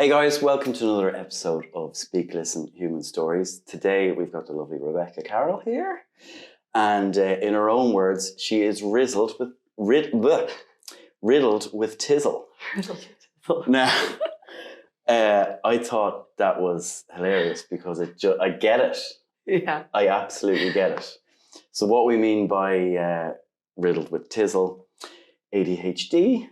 Hey guys, welcome to another episode of Speak, Listen, Human Stories. Today we've got the lovely Rebecca Carroll here. And in her own words, she is riddled with tizzle. Now, I thought that was hilarious because I get it. Yeah. I absolutely get it. So what we mean by riddled with tizzle, ADHD,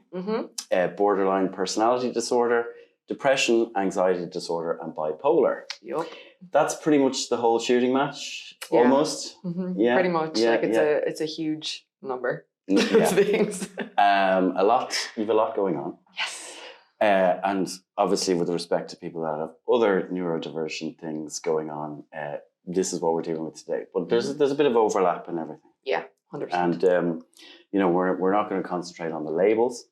borderline personality disorder, depression, anxiety disorder, and bipolar. Yep. That's pretty much the whole shooting match, almost. Yeah, pretty much. Yeah, it's a huge number of things. A lot. You've a lot going on. Yes. And obviously, with respect to people that have other neurodivergent things going on, this is what we're dealing with today. But there's a bit of overlap in everything. Yeah, 100%. And we're not going to concentrate on the labels.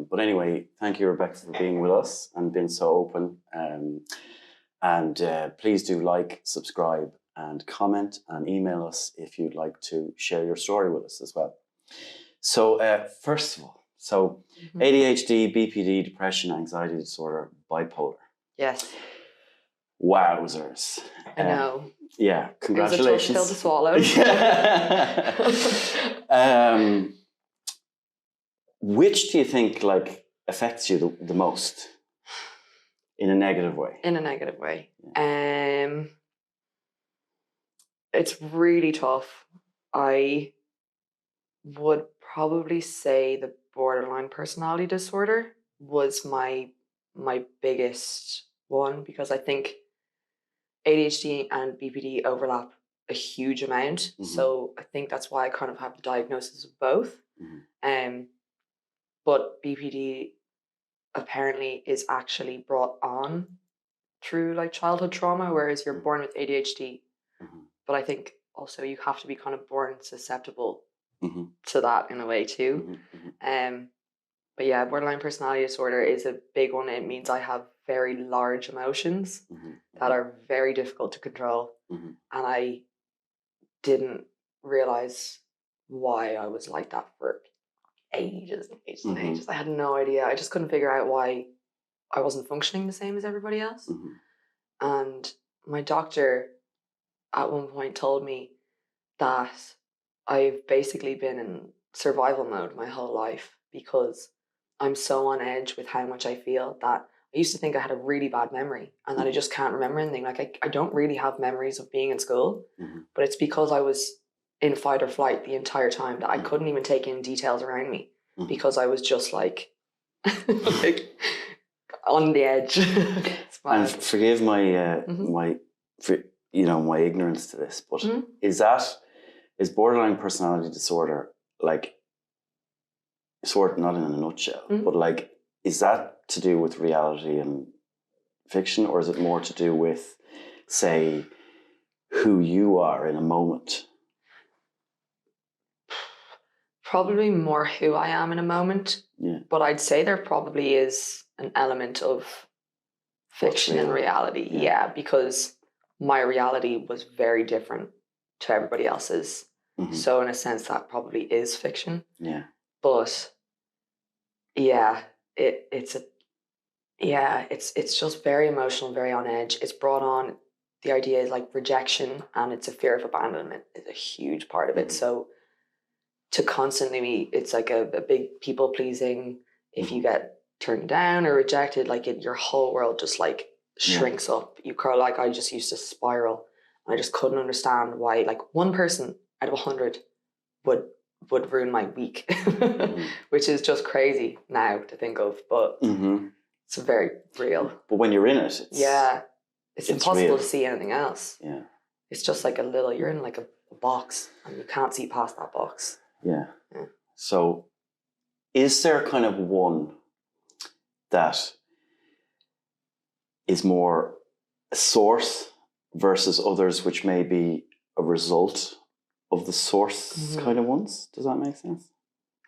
But anyway, thank you, Rebecca, for being with us and being so open. And please do like, subscribe, and comment, and email us if you'd like to share your story with us as well. So first of all, ADHD, BPD, depression, anxiety disorder, bipolar. Yes. Wowzers. I know. Yeah, congratulations. It was a tough pill to swallow. Which do you think affects you the most in a negative way? In a negative way. It's really tough. I would probably say the borderline personality disorder was my biggest one, because I think ADHD and BPD overlap a huge amount. So I think that's why I kind of have the diagnosis of both. But BPD apparently is actually brought on through childhood trauma, whereas you're born with ADHD. But I think also you have to be kind of born susceptible to that in a way too. But yeah, borderline personality disorder is a big one. It means I have very large emotions that are very difficult to control. And I didn't realize why I was like that for ages and ages and ages. I had no idea. I just couldn't figure out why I wasn't functioning the same as everybody else. And my doctor at one point told me that I've basically been in survival mode my whole life because I'm so on edge with how much I feel that I used to think I had a really bad memory and that I just can't remember anything. I don't really have memories of being in school, but it's because I was in fight or flight the entire time that I couldn't even take in details around me because I was just like on the edge. And forgive my my ignorance to this, but is borderline personality disorder sort of, not in a nutshell, but is that to do with reality and fiction, or is it more to do with, say, who you are in a moment? Probably more who I am in a moment. Yeah. But I'd say there probably is an element of fiction and reality. Yeah, because my reality was very different to everybody else's. So in a sense that probably is fiction. Yeah. But yeah, it's just very emotional, very on edge. It's brought on, the idea is rejection, and it's a fear of abandonment is a huge part of it. So to constantly, it's like a big people pleasing. If you get turned down or rejected, your whole world just shrinks up. You curl. I just used to spiral. I just couldn't understand why one person out of 100 would ruin my week, which is just crazy now to think of, but it's very real. But when you're in it, it's impossible real to see anything else. Yeah, it's just you're in a box and you can't see past that box. Yeah. So is there kind of one that is more a source versus others which may be a result of the source kind of ones? Does that make sense?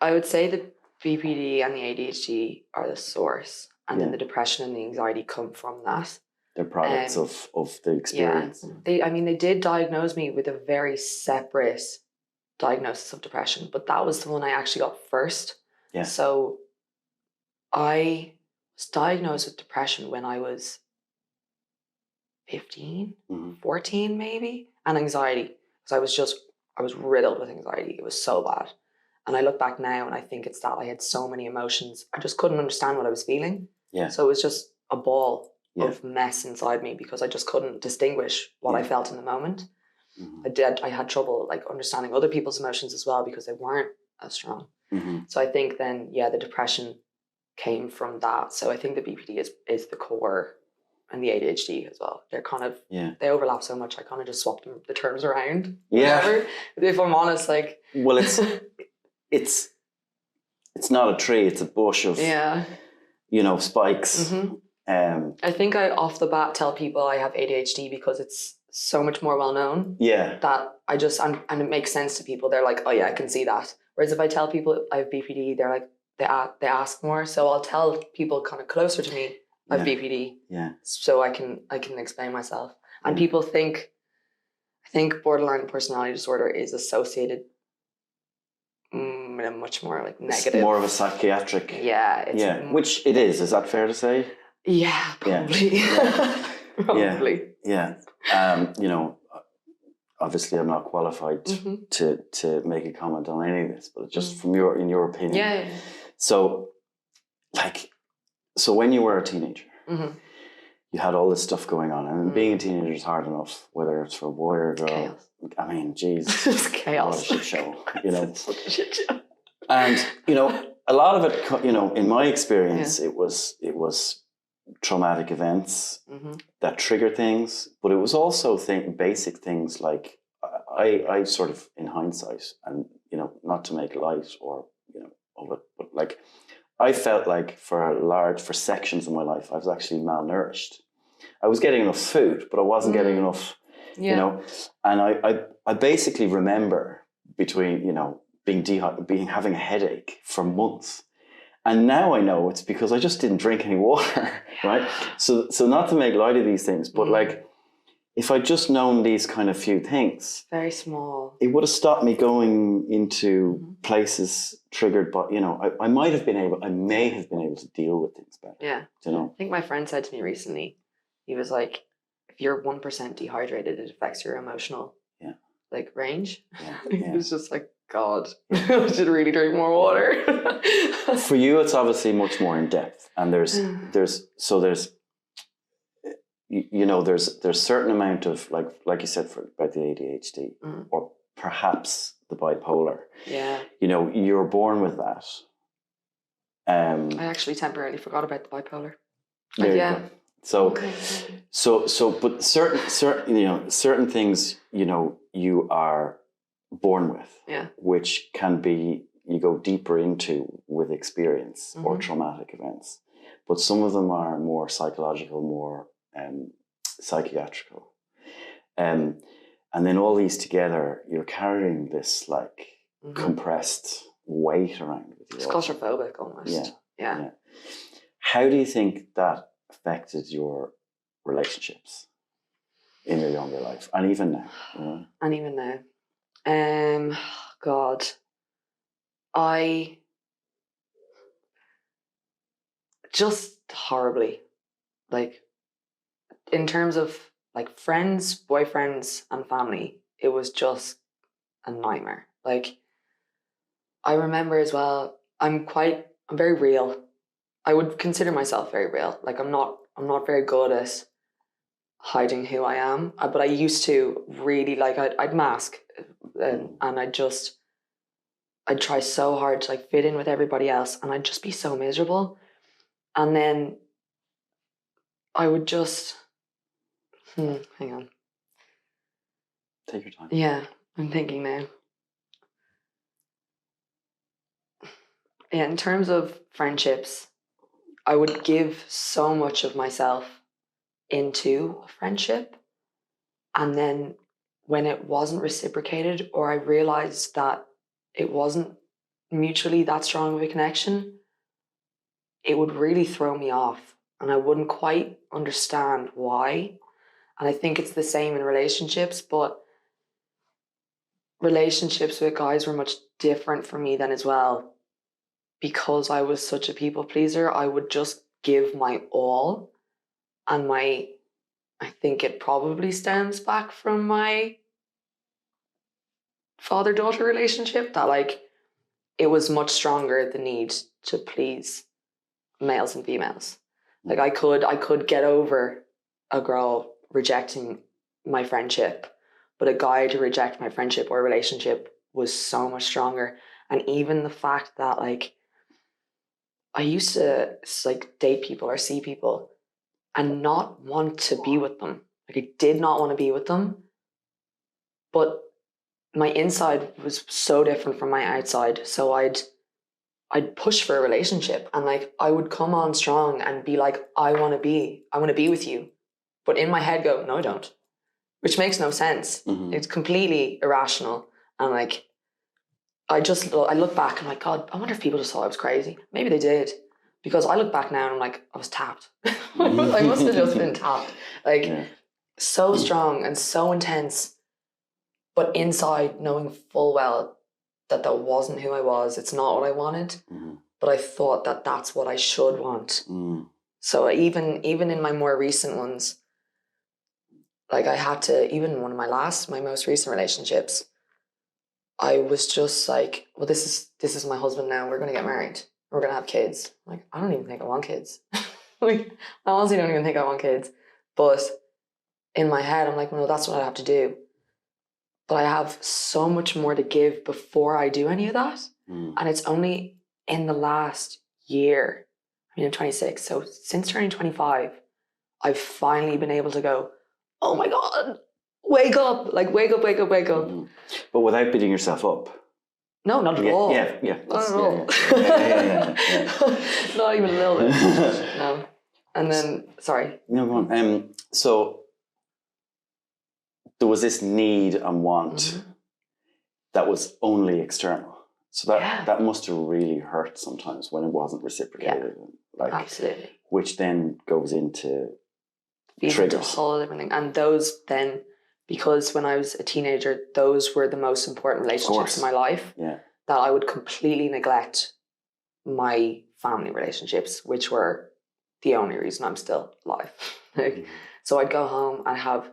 I would say the BPD and the ADHD are the source, and then the depression and the anxiety come from that. They're products of the experience. Yeah. They did diagnose me with a very separate diagnosis of depression, but that was the one I actually got first. Yeah. So I was diagnosed with depression when I was 15, 14 maybe, and anxiety. Because I was riddled with anxiety. It was so bad. And I look back now and I think it's that I had so many emotions. I just couldn't understand what I was feeling. Yeah. So it was just a ball of mess inside me because I just couldn't distinguish what I felt in the moment. I had trouble like understanding other people's emotions as well because they weren't as strong. So I think then, the depression came from that. So I think the BPD is the core, and the ADHD as well. They're kind of, they overlap so much. I kind of just swapped the terms around. Yeah. If I'm honest, like. Well, it's not a tree, it's a bush of, spikes. I think I off the bat tell people I have ADHD because it's so much more well known. Yeah. That I just, and it makes sense to people. They're like, oh yeah, I can see that. Whereas if I tell people I have BPD, they're like, they ask more. So I'll tell people kind of closer to me I have BPD. Yeah. So I can explain myself. And people I think borderline personality disorder is associated in a much more like negative. It's more of a psychiatric. Yeah. Which it is. Is that fair to say? Yeah, probably. Yeah. Probably. Yeah. Obviously I'm not qualified to make a comment on any of this, but just in your opinion. Yeah. So when you were a teenager, you had all this stuff going on, and being a teenager is hard enough, whether it's for a boy or a girl. Chaos. I mean, geez. It's chaos. What a shit show, Such a shit show. And, a lot of it, in my experience, it was traumatic events that trigger things, but it was also basic things like, I sort of, in hindsight, and, not to make light or, of it, but like, I felt like for sections of my life, I was actually malnourished. I was getting enough food, but I wasn't getting enough, and I basically remember between, having a headache for months. And now I know it's because I just didn't drink any water, right? So not to make light of these things, but like, if I'd just known these kind of few things, very small, it would have stopped me going into places triggered by, I may have been able to deal with things better. Yeah. I think my friend said to me recently, he was like, if you're 1% dehydrated, it affects your emotional range. He was just like, God, I should really drink more water. For you, it's obviously much more in depth, and there's certain amount of like you said about the ADHD or perhaps the bipolar. Yeah. You're born with that. I actually temporarily forgot about the bipolar. There you go. So, but certain things, you are born with, which can be, you go deeper into with experience or traumatic events, but some of them are more psychological, more psychiatrical, and then all these together, you're carrying this compressed weight around with you. It's claustrophobic almost. Yeah. How do you think that affected your relationships in your younger life, and even now? And even now. God, I just horribly, in terms of friends, boyfriends, and family, it was just a nightmare. I remember as well, I'm very real. I would consider myself very real. I'm not very good at hiding who I am, but I used to really I'd mask, and I'd try so hard to fit in with everybody else, and I'd just be so miserable. And then I would just hang on. Take your time. Yeah, I'm thinking now. Yeah, in terms of friendships, I would give so much of myself into a friendship, and then when it wasn't reciprocated, or I realized that it wasn't mutually that strong of a connection, it would really throw me off, and I wouldn't quite understand why. And I think it's the same in relationships, but relationships with guys were much different for me then as well, because I was such a people pleaser. I would just give my all. And I think it probably stems back from my father-daughter relationship, that like it was much stronger, the need to please males and females. Like I could get over a girl rejecting my friendship, but a guy to reject my friendship or relationship was so much stronger. And even the fact that like I used to like date people or see people and not want to be with them. Like I did not want to be with them, but my inside was so different from my outside. So I'd push for a relationship, and like I would come on strong and be like, I want to be with you. But in my head go, no, I don't. Which makes no sense. Mm-hmm. It's completely irrational. And like, I look back and I'm like, God, I wonder if people just thought I was crazy. Maybe they did. Because I look back now and I'm like, I was tapped. I must have just been tapped. Like, so strong and so intense. But inside, knowing full well that wasn't who I was. It's not what I wanted. Mm-hmm. But I thought that that's what I should want. Mm. So even in my more recent ones, like I had to, even in one of my most recent relationships, I was just like, well, this is my husband now. We're going to get married. We're going to have kids. Like, I don't even think I want kids. Like, I honestly don't even think I want kids. But in my head, I'm like, no, that's what I have to do. But I have so much more to give before I do any of that. Mm. And it's only in the last year, I mean, I'm 26. So since turning 25, I've finally been able to go, oh my God, wake up. Like, wake up. Mm-hmm. But without beating yourself up. No, not at all. Yeah. Not at all. Yeah. Not even a little bit. No. And then, sorry. No, go on. So there was this need and want mm-hmm. that was only external. So that must have really hurt sometimes when it wasn't reciprocated. Yeah. Like, absolutely. Which then goes into triggers. A whole different thing. And those then, because when I was a teenager, those were the most important relationships in my life. Yeah. That I would completely neglect my family relationships, which were the only reason I'm still alive. So I'd go home and have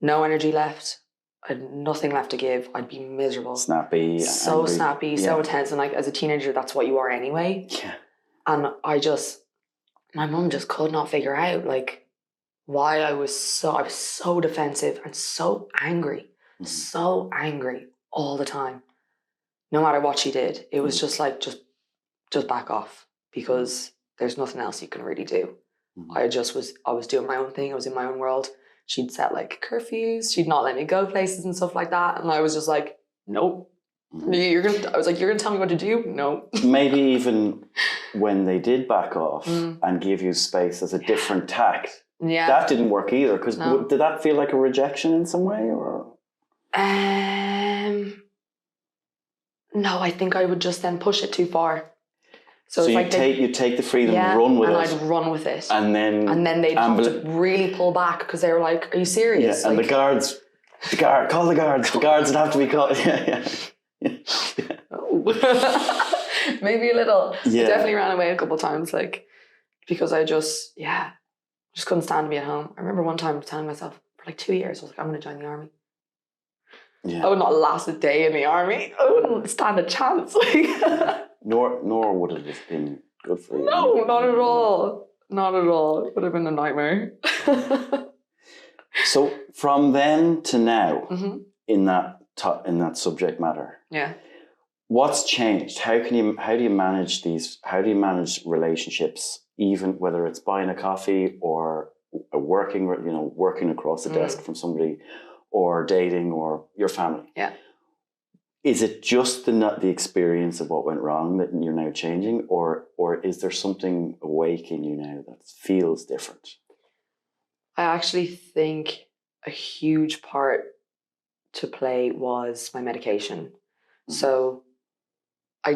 no energy left. I had nothing left to give. I'd be miserable. Snappy. So angry. Snappy, so intense. And like as a teenager, that's what you are anyway. Yeah. And my mum just could not figure out like why I was so defensive and so angry. Mm-hmm. So angry all the time. No matter what she did. It was just like, just back off, because there's nothing else you can really do. Mm-hmm. I was doing my own thing. I was in my own world. She'd set like curfews. She'd not let me go places and stuff like that. And I was just like, nope. Mm-hmm. I was like, you're going to tell me what to do? No. Maybe even when they did back off and give you space as a different tact, that didn't work either. Because did that feel like a rejection in some way? Or? No, I think I would just then push it too far. So you like take the freedom and run with it. And I'd run with it. And then they'd have to really pull back because they were like, are you serious? Yeah, and like, call the guards. The guards would have to be called. Yeah. Oh. Maybe a little. Yeah. I definitely ran away a couple of times, like, because I just couldn't stand to be at home. I remember one time telling myself for like 2 years, I was like, I'm going to join the army. Yeah. I would not last a day in the army. I wouldn't stand a chance. Nor would it have been good for you. No, not at all. Not at all. It would have been a nightmare. So from then to now, mm-hmm. in that subject matter, what's changed? How do you manage these? How do you manage relationships, even whether it's buying a coffee or working across the desk from somebody, or dating, or your family? Yeah. Is it just the experience of what went wrong that you're now changing, or is there something awake in you now that feels different? I actually think a huge part to play was my medication. Mm-hmm. So I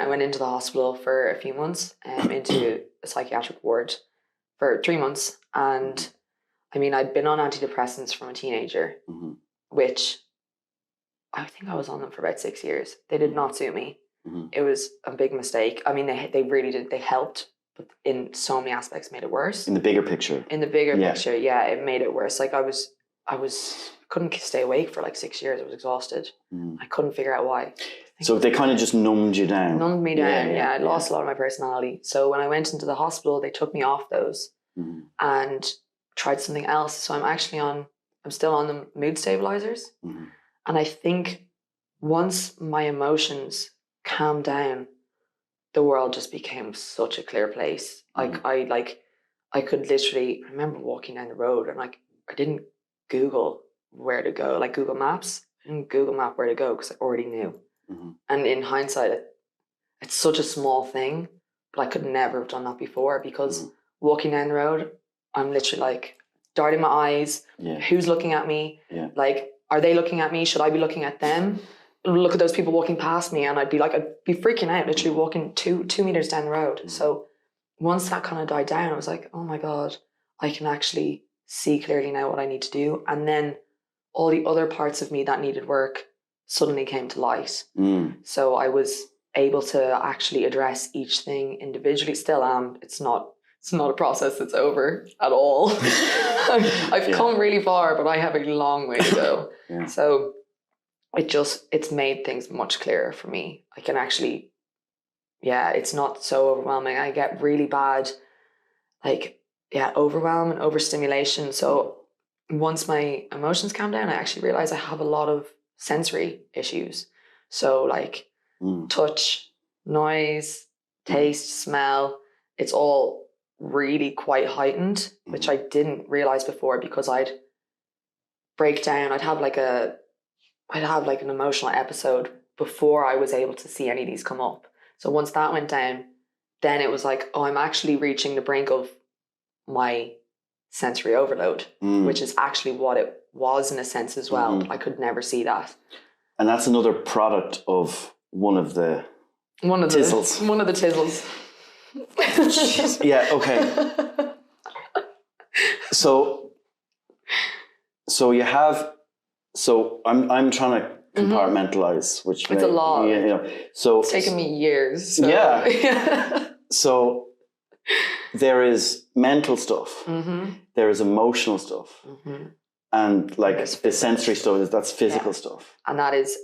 went into the hospital for a few months, into a psychiatric ward for 3 months, and I mean, I'd been on antidepressants from a teenager, mm-hmm. which I think I was on them for about 6 years. They did not suit me. Mm-hmm. It was a big mistake. I mean, they really did. They helped but in so many aspects made it worse. In the bigger picture. In the bigger picture, yeah, it made it worse. Like I couldn't stay awake for like 6 years. I was exhausted. I couldn't figure out why. So they kind of just numbed you down. Numbed me down, yeah. I lost a lot of my personality. So when I went into the hospital, they took me off those and tried something else. So I'm still on the mood stabilizers. And I think once my emotions calmed down, the world just became such a clear place. I could literally, I remember walking down the road and like, I didn't Google where to go, like Google Maps. I didn't Google Map where to go because I already knew. And in hindsight, it's such a small thing, but I could never have done that before because walking down the road, I'm literally like darting my eyes. Who's looking at me? Like, are they looking at me? Should I be looking at them? Look at those people walking past me, and I'd be freaking out, literally walking two meters down the road. So once that kind of died down, I was like, oh my God, I can actually see clearly now what I need to do. And then all the other parts of me that needed work suddenly came to light. So I was able to actually address each thing individually. Still am. It's not a process that's over at all. I've come really far, but I have a long way to go. So it's made things much clearer for me. I can actually, it's not so overwhelming. I get really bad, overwhelm and overstimulation. So once my emotions calm down, I actually realize I have a lot of sensory issues. So like touch, noise, taste, smell, it's all really quite heightened, which I didn't realize before because I'd break down. I'd have like an emotional episode before I was able to see any of these come up. So once that went down, then it was like, oh, I'm actually reaching the brink of my sensory overload, which is actually what it was in a sense as well. But I could never see that. And that's another product of one of the tizzles. One of the tizzles. Yeah, okay. So you have, I'm trying to compartmentalize, which it's a lot. So it's taken me years. So. Yeah. So there is mental stuff, there is emotional stuff, and like the sensory stuff, that's physical stuff. And that is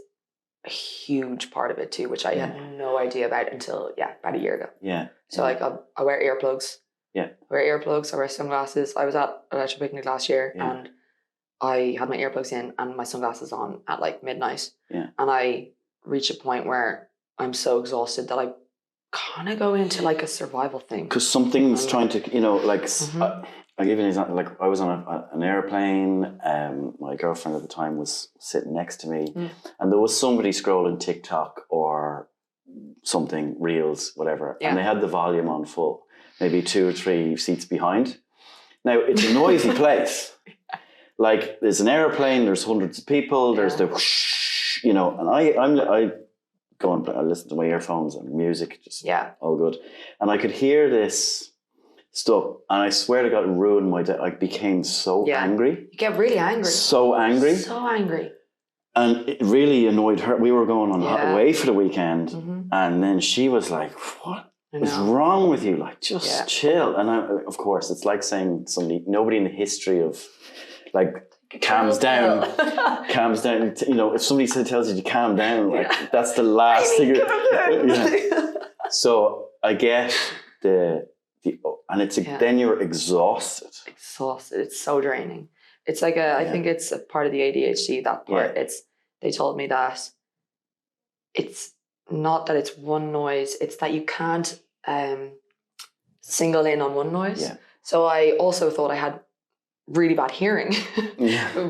a huge part of it too, which I had no idea about until about a year ago. So like I wear earplugs. I wear sunglasses. I was at Electric Picnic last year and I had my earplugs in and my sunglasses on at like midnight. And I reached a point where I'm so exhausted that I kind of go into like a survival thing. Because something's trying to, I give you an example. Like I was on an airplane. My girlfriend at the time was sitting next to me, and there was somebody scrolling TikTok or something, Reels, whatever, and they had the volume on full, maybe 2 or 3 seats behind. Now it's a noisy place. Like there's an airplane, there's hundreds of people, there's the whoosh, and I go and I listen to my earphones and music, just all good, and I could hear this stuff, and I swear to God, it ruined my day. I became so angry. You get really angry. So angry. So angry. And it really annoyed her. We were going on away for the weekend, and then she was like, "What is wrong with you? Like, just chill." And of course, it's like saying nobody in the history of like calms down. If somebody tells you to calm down, like that's the last thing. So I get the and it's then you're exhausted. It's so draining. It's like I think it's a part of the ADHD, that part. They told me that it's not that it's one noise, it's that you can't single in on one noise. So I also thought I had really bad hearing.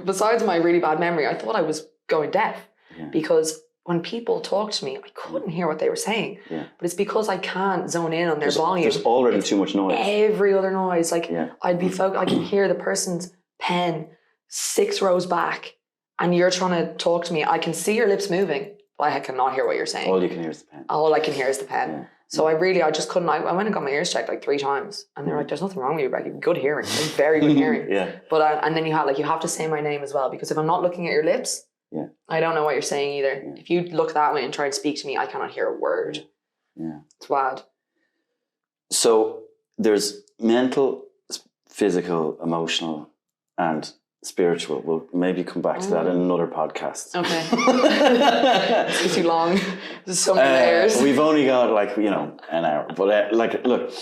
Besides my really bad memory, I thought I was going deaf because when people talk to me, I couldn't hear what they were saying. But it's because I can't zone in on their volume. There's already too much noise. Every other noise. Like I'd be I can hear the person's pen 6 rows back and you're trying to talk to me. I can see your lips moving, but I cannot hear what you're saying. All you can hear is the pen. All I can hear is the pen. So I just couldn't. I went and got my ears checked like 3 times, and they're like, "There's nothing wrong with you, Becky. You have good hearing, like, very good hearing." But and then you have to say my name as well, because if I'm not looking at your lips, I don't know what you're saying either. If you look that way and try and speak to me, I cannot hear a word. It's bad. So there's mental, physical, emotional, and spiritual. We'll maybe come back to that in another podcast. Okay. It's too long. There's so many layers. We've only got an hour. But look,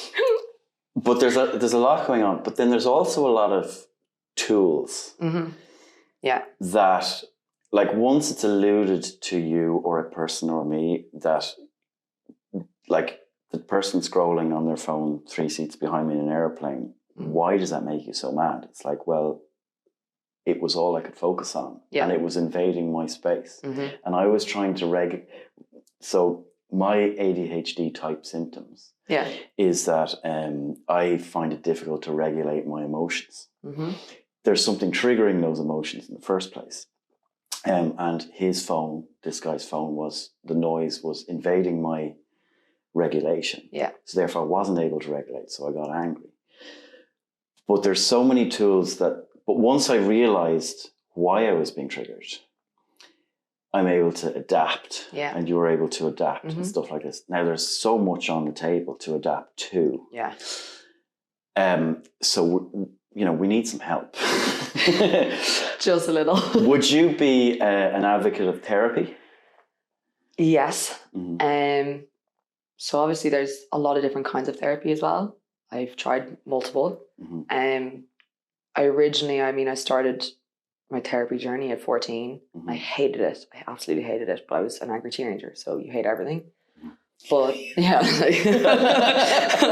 but there's a lot going on. But then there's also a lot of tools. Mm-hmm. Yeah. That, like, once it's alluded to you or a person or me that, like, the person scrolling on their phone 3 seats behind me in an airplane, why does that make you so mad? It's like, well, it was all I could focus on. Yeah. And it was invading my space. Mm-hmm. And I was trying to so my ADHD type symptoms is that I find it difficult to regulate my emotions. Mm-hmm. There's something triggering those emotions in the first place. And his phone, this guy's phone, the noise was invading my regulation. Yeah. So therefore I wasn't able to regulate. So I got angry. But there's so many tools but once I realized why I was being triggered, I'm able to adapt. Yeah. And you're able to adapt and stuff like this. Now there's so much on the table to adapt to. Yeah. So we need some help. Just a little. Would you be an advocate of therapy? Yes. Mm-hmm. So obviously there's a lot of different kinds of therapy as well. I've tried multiple. Mm-hmm. I started my therapy journey at 14. Mm-hmm. I hated it. I absolutely hated it. But I was an angry teenager, so you hate everything. But yeah,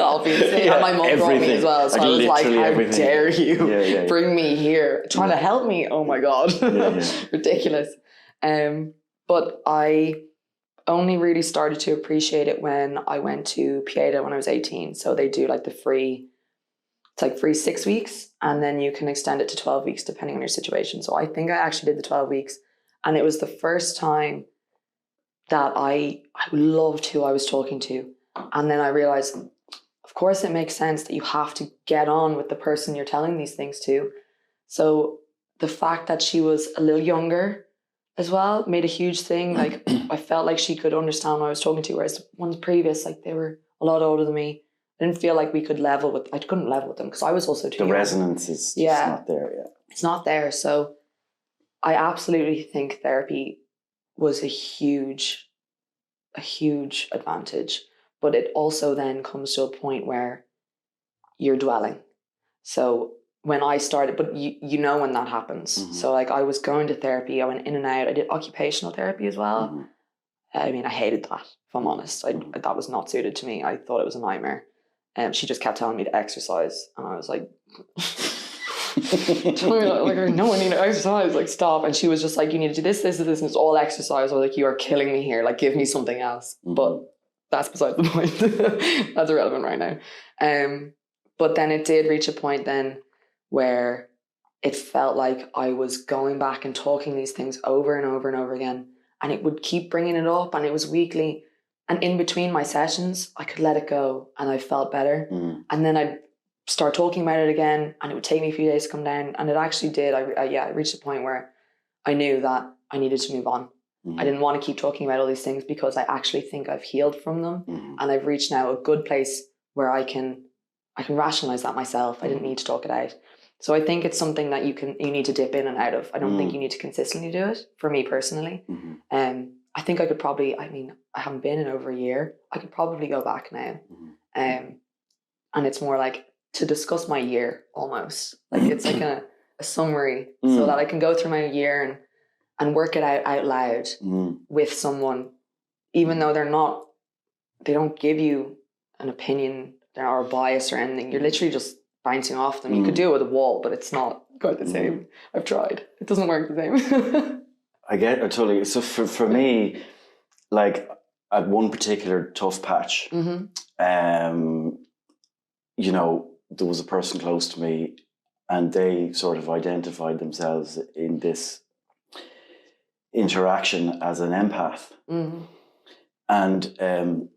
obviously, and my mum brought me as well. So I was like, "How dare you bring me here, trying to help me?" Oh my god, ridiculous. But I only really started to appreciate it when I went to Pieta when I was 18. So they do like it's like free 6 weeks, and then you can extend it to 12 weeks depending on your situation. So I think I actually did the 12 weeks, and it was the first time that I loved who I was talking to. And then I realized, of course, it makes sense that you have to get on with the person you're telling these things to. So the fact that she was a little younger as well made a huge thing. Like, I felt like she could understand what I was talking to, whereas ones previous, like, they were a lot older than me. I didn't feel like I couldn't level with them because I was also too young. The resonance is just not there yet. It's not there. So I absolutely think therapy was a huge advantage, but it also then comes to a point where you're dwelling. So when I started, but you know when that happens. Mm-hmm. So like I was going to therapy, I went in and out. I did occupational therapy as well. Mm-hmm. I mean, I hated that, if I'm honest. That was not suited to me. I thought it was a nightmare. She just kept telling me to exercise, and I was like, no, I need to exercise, like, stop. And she was just like, you need to do this, and it's all exercise. I was like, you are killing me here, like, give me something else. Mm-hmm. But that's beside the point. That's irrelevant right now. But then it did reach a point then where it felt like I was going back and talking these things over and over and over again, and it would keep bringing it up, and it was weekly. And in between my sessions, I could let it go, and I felt better. Mm. And then I'd start talking about it again, and it would take me a few days to come down. And it actually did. I reached a point where I knew that I needed to move on. Mm. I didn't want to keep talking about all these things because I actually think I've healed from them. Mm. And I've reached now a good place where I can rationalize that myself. I didn't need to talk it out. So I think it's something that you need to dip in and out of. I don't think you need to consistently do it, for me personally. Mm-hmm. I think I could probably, I haven't been in over a year. I could probably go back now. Mm-hmm. And it's more like to discuss my year almost. Like it's like a summary so that I can go through my year and work it out loud with someone, even though they don't give you an opinion or a bias or anything. You're literally just bouncing off them. You could do it with a wall, but it's not quite the same. I've tried. It doesn't work the same. I get it totally. So for me, like at one particular tough patch, there was a person close to me, and they sort of identified themselves in this interaction as an empath. Mm-hmm. And,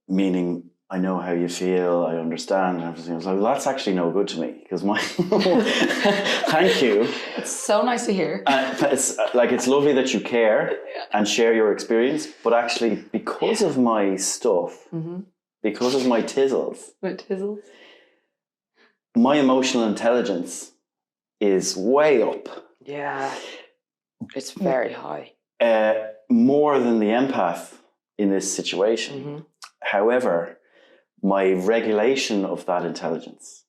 meaning I know how you feel, I understand, and everything. I was like, well, that's actually no good to me because thank you. It's so nice to hear. It's lovely that you care and share your experience, but actually because of my stuff, because of my tizzles, my emotional intelligence is way up. Yeah. It's very high. More than the empath in this situation. However, my regulation of that intelligence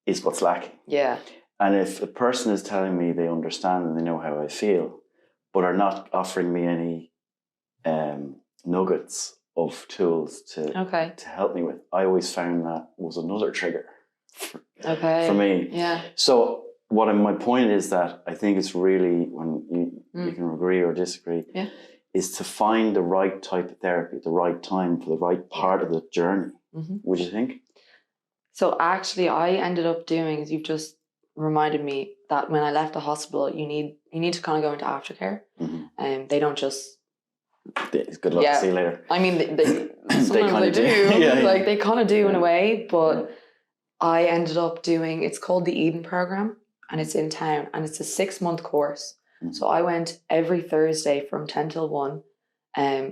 is what's lacking. Yeah. And if a person is telling me they understand and they know how I feel, but are not offering me any nuggets of tools to help me with, I always found that was another trigger for me. Yeah. So my point is that I think it's really, when you can agree or disagree, is to find the right type of therapy at the right time for the right part of the journey. Would you think? So actually, I ended up doing, as you've just reminded me, that when I left the hospital, you need to kind of go into aftercare, and they don't just. Good luck. See you later. I mean, sometimes they do. Like they kind of do in a way, but I ended up doing. It's called the Eden program, and it's in town, and it's a 6-month course. So I went every Thursday from 10 till 1,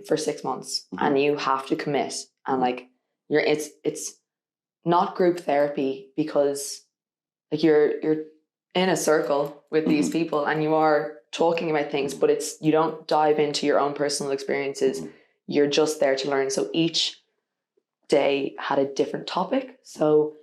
for 6 months, and you have to commit, and like it's not group therapy, because like you're in a circle with these people and you are talking about things, but you don't dive into your own personal experiences. You're just there to learn. So each day had a different topic. So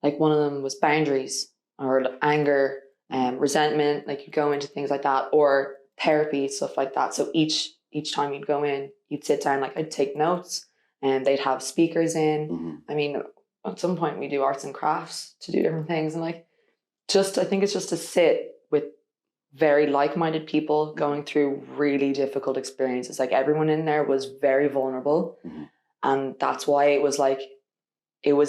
like one of them was boundaries or anger, resentment, like you go into things like that, or therapy, stuff like that. So each time you'd go in, you'd sit down, like I'd take notes, and they'd have speakers in. I mean, at some point we do arts and crafts to do different things, and like I think it's just to sit with very like-minded people going through really difficult experiences. Like everyone in there was very vulnerable, and that's why it was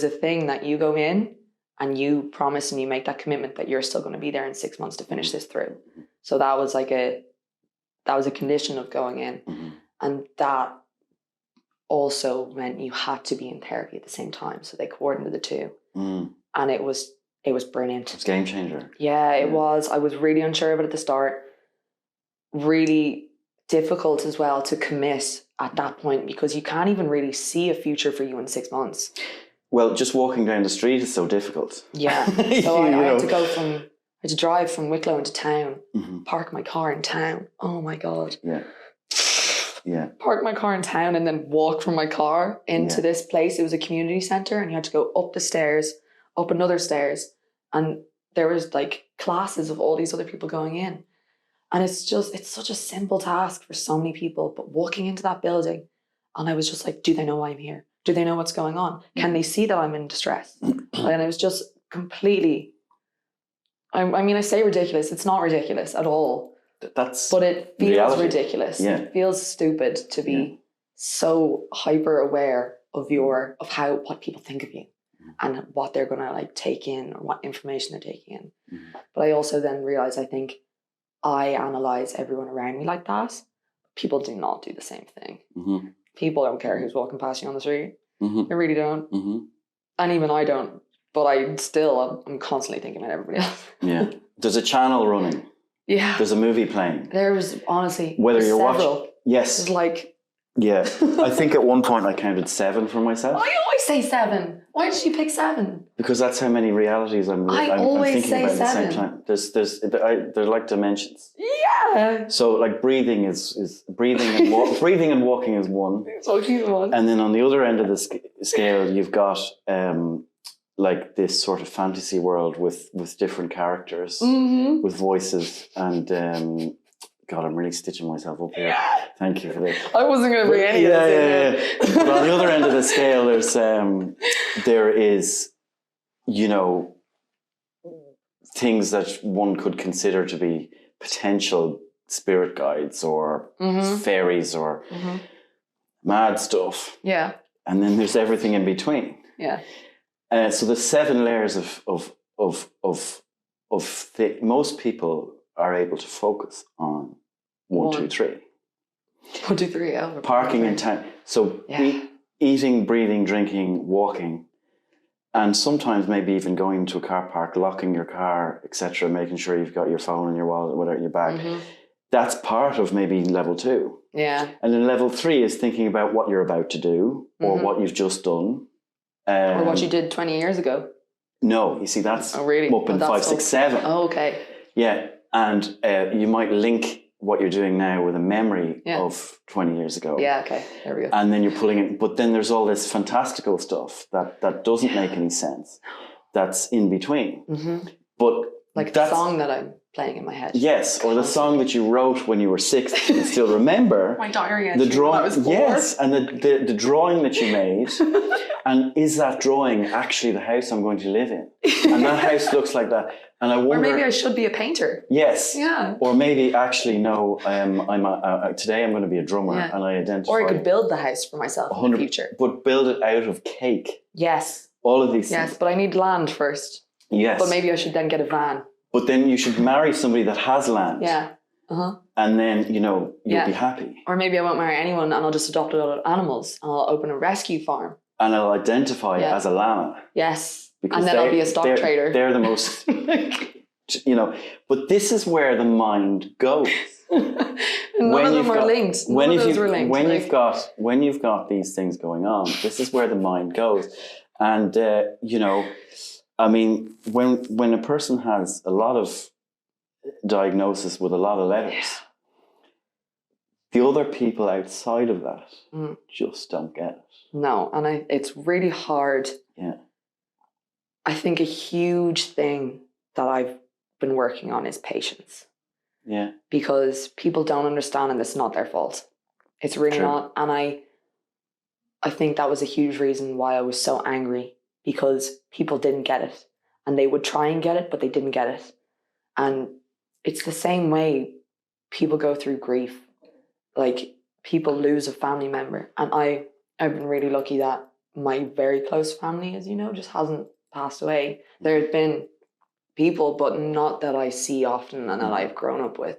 a thing that you go in and you promise and you make that commitment that you're still going to be there in 6 months to finish this through. So that was a condition of going in, and that also meant you had to be in therapy at the same time. So they coordinated the two, and it was brilliant. It's a game changer. Yeah, it was. I was really unsure of it at the start. Really difficult as well to commit at that point, because you can't even really see a future for you in 6 months. Well, just walking down the street is so difficult. Yeah. So I had to drive from Wicklow into town, park my car in town. Oh my God. Yeah. Yeah. Park my car in town and then walk from my car into this place. It was a community centre, and you had to go up the stairs, up another stairs, and there was like classes of all these other people going in. And it's such a simple task for so many people, but walking into that building, and I was just like, do they know why I'm here? Do they know what's going on? Can they see that I'm in distress? And it was just completely, I mean, I say ridiculous. It's not ridiculous at all. But it feels reality. Ridiculous. Yeah. It feels stupid to be so hyper aware of what people think of you and what they're gonna like take in, or what information they're taking in. But I also then realize, I think I analyze everyone around me like that. People do not do the same thing. People don't care who's walking past you on the street. They really don't. And even I don't. But I'm constantly thinking about everybody else. Yeah. There's a channel running. Yeah. There's a movie playing. There was, honestly, whether you're several. Watching. Yes. There's like. Yeah. I think at one point I counted 7 for myself. I always say 7. Why did you pick 7? Because that's how many realities I'm thinking about at the same time. They're like dimensions. Yeah. So like breathing is breathing and breathing and walking is 1. So she's 1. And then on the other end of the scale, you've got like this sort of fantasy world with different characters, with voices, and God, I'm really stitching myself up here. Thank you for that. I wasn't going to bring any of this in. But on the other end of the scale, there is, things that one could consider to be potential spirit guides or fairies or mad stuff. Yeah. And then there's everything in between. Yeah. So there's 7 layers most people are able to focus on 1, 2, 3. 1, 2, 3. Yeah. Parking in town. So eating, breathing, drinking, walking, and sometimes maybe even going to a car park, locking your car, etc., making sure you've got your phone and your wallet, whatever, your bag. that's part of maybe level 2. Yeah. And then level 3 is thinking about what you're about to do or what you've just done. Or what you did 20 years ago. No, you see, that's up in 5, 6, 7. Oh, okay. Yeah. And you might link what you're doing now with a memory of 20 years ago. Yeah, okay. There we go. And then you're pulling it. But then there's all this fantastical stuff that doesn't make any sense. That's in between. But like the song that I'm playing in my head. Yes, or the song that you wrote when you were 6 that you can still remember. My diary entry. The drawing, when I was 4. yes, and the drawing that you made. And is that drawing actually the house I'm going to live in? And that house looks like that. And I wonder. Or maybe I should be a painter. Yes. Yeah. Or maybe actually no. Today I'm going to be a drummer, and I identify. Or I could build the house for myself in the future. But build it out of cake. Yes. All of these things. Yes, but I need land first. Yes. But maybe I should then get a van. But then you should marry somebody that has land. Yeah. And then, you'll be happy. Or maybe I won't marry anyone and I'll just adopt a lot of animals. And I'll open a rescue farm. And I'll identify as a llama. Yes. Because and then I'll be a stock trader. They're the most, but this is where the mind goes. None of them are linked. None of those were linked. When you've got these things going on, this is where the mind goes. And, I mean, when a person has a lot of diagnosis with a lot of letters, the other people outside of that just don't get it. No, and it's really hard. Yeah. I think a huge thing that I've been working on is patience. Yeah. Because people don't understand and it's not their fault. It's really not. And I think that was a huge reason why I was so angry. Because people didn't get it. And they would try and get it, but they didn't get it. And it's the same way people go through grief. Like, people lose a family member. And I've been really lucky that my very close family, as you know, just hasn't passed away. There have been people, but not that I see often and that I've grown up with.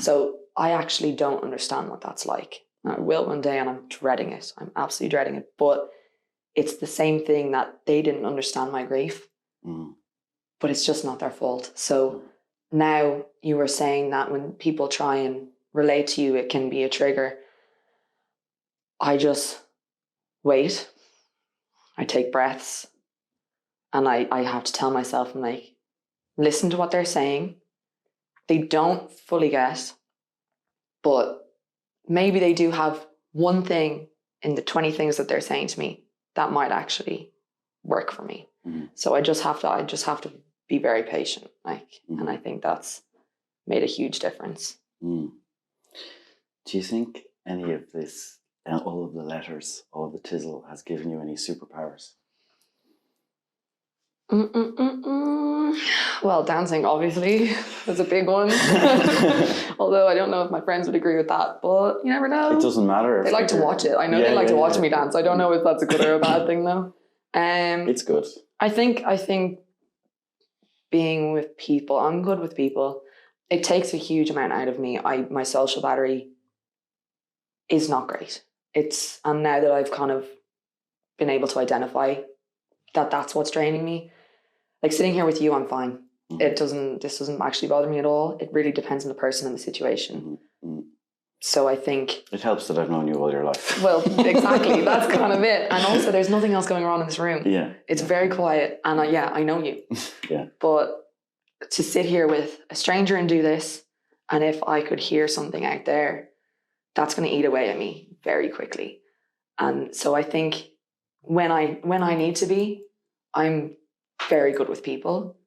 So I actually don't understand what that's like. I will one day, and I'm dreading it. I'm absolutely dreading it. But it's the same thing that they didn't understand my grief, but it's just not their fault. So now you were saying that when people try and relate to you, it can be a trigger. I just wait. I take breaths, and I have to tell myself, I'm like, listen to what they're saying. They don't fully get, but maybe they do have one thing in the 20 things that they're saying to me that might actually work for me. So I just have to be very patient, and I think that's made a huge difference. Do you think any of this, all of the letters, all of the tizzle, has given you any superpowers? Well, dancing obviously is a big one. Although I don't know if my friends would agree with that, but you never know. It doesn't matter. They like to watch it. I know they like to watch me dance. I don't know if that's a good or a bad thing though. It's good. I think being with people, I'm good with people. It takes a huge amount out of me. My social battery is not great. And now that I've kind of been able to identify that that's what's draining me. Like sitting here with you, I'm fine. This doesn't actually bother me at all. It really depends on the person and the situation. So I think it helps that I've known you all your life. Well, exactly. That's kind of it. And also there's nothing else going on in this room. Yeah. It's very quiet. And I know you. Yeah. But to sit here with a stranger and do this, and if I could hear something out there, that's going to eat away at me very quickly. And so I think when I need to be, I'm very good with people.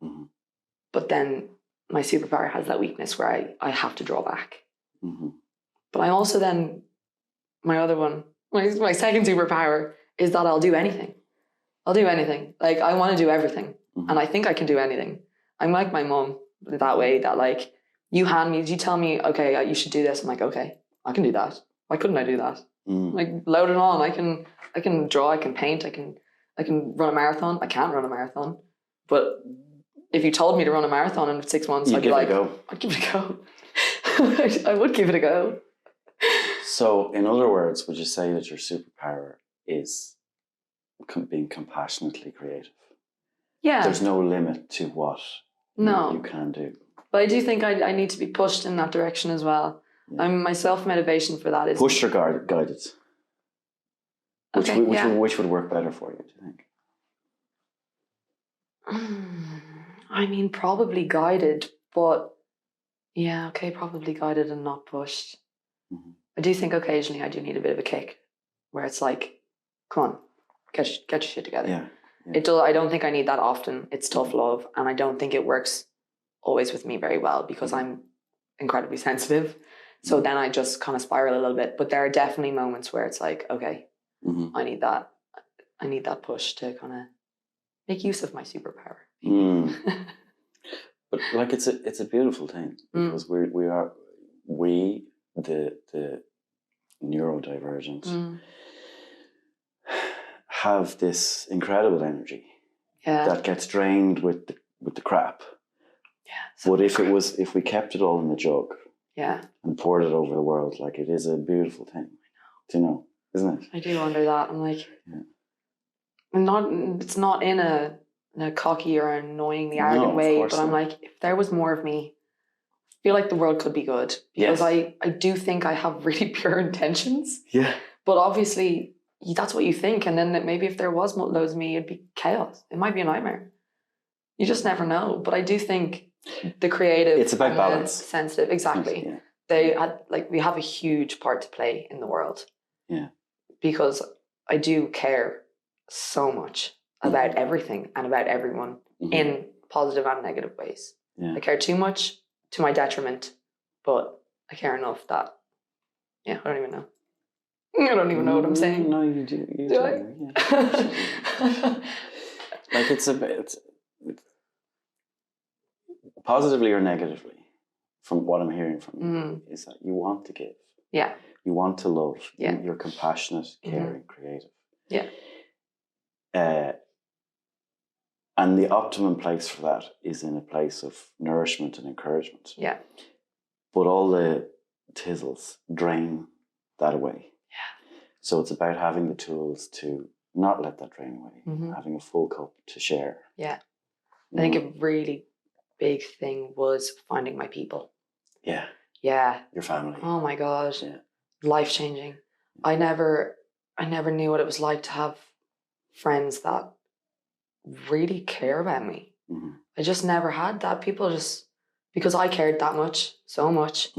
But then my superpower has that weakness where I have to draw back. But I also then, my other one, my second superpower is that I'll do anything. I'll do anything. Like, I want to do everything. And I think I can do anything. I'm like my mom that way, that like, you tell me, okay, you should do this. I'm like, okay, I can do that. Why couldn't I do that? Like, load it on. I can draw, I can paint, I can run a marathon. I can't run a marathon. But if you told me to run a marathon in 6 months, I'd be like, I'd give it a go. I would give it a go. So, in other words, would you say that your superpower is being compassionately creative? Yeah. There's no limit to what you can do. But I do think I need to be pushed in that direction as well. Yeah. My self-motivation for that is... Pushed or guided? Which would work better for you, do you think? I mean, probably guided, but yeah, okay, probably guided and not pushed. Mm-hmm. I do think occasionally I do need a bit of a kick where it's like, come on, get your shit together. Yeah. I don't think I need that often. It's tough love, and I don't think it works always with me very well because I'm incredibly sensitive. So then I just kind of spiral a little bit. But there are definitely moments where it's like, okay, I need that push to kind of make use of my superpower. But like it's a beautiful thing because we the neurodivergent have this incredible energy that gets drained with the crap. Yeah. But if we kept it all in the jug, and poured it over the world, like it is a beautiful thing. Do you know, isn't it? I do wonder that. I'm like, it's not in a cocky or annoyingly arrogant way, but I'm like, if there was more of me, I feel like the world could be good. Because I do think I have really pure intentions. Yeah. But obviously, that's what you think. And then maybe if there was loads of me, it'd be chaos. It might be a nightmare. You just never know. But I do think the creative... It's about balance. Sensitive, exactly. Yeah. We have a huge part to play in the world. Yeah. Because I do care so much about everything and about everyone in positive and negative ways. Yeah. I care too much to my detriment, but I care enough that, I don't even know. I don't even know what I'm saying. No, you do. You do. Yeah. Like it's positively or negatively, from what I'm hearing from you, is that you want to give. Yeah. You want to love. Yeah. You're compassionate, caring, creative. Yeah. And the optimum place for that is in a place of nourishment and encouragement. Yeah. But all the tizzles drain that away. Yeah. So it's about having the tools to not let that drain away, having a full cup to share. Yeah. I think a really big thing was finding my people. Yeah. Yeah. Your family. Oh my God. Yeah. Life-changing. I never knew what it was like to have friends that really care about me. I just never had that. People just, because I cared that much, so much,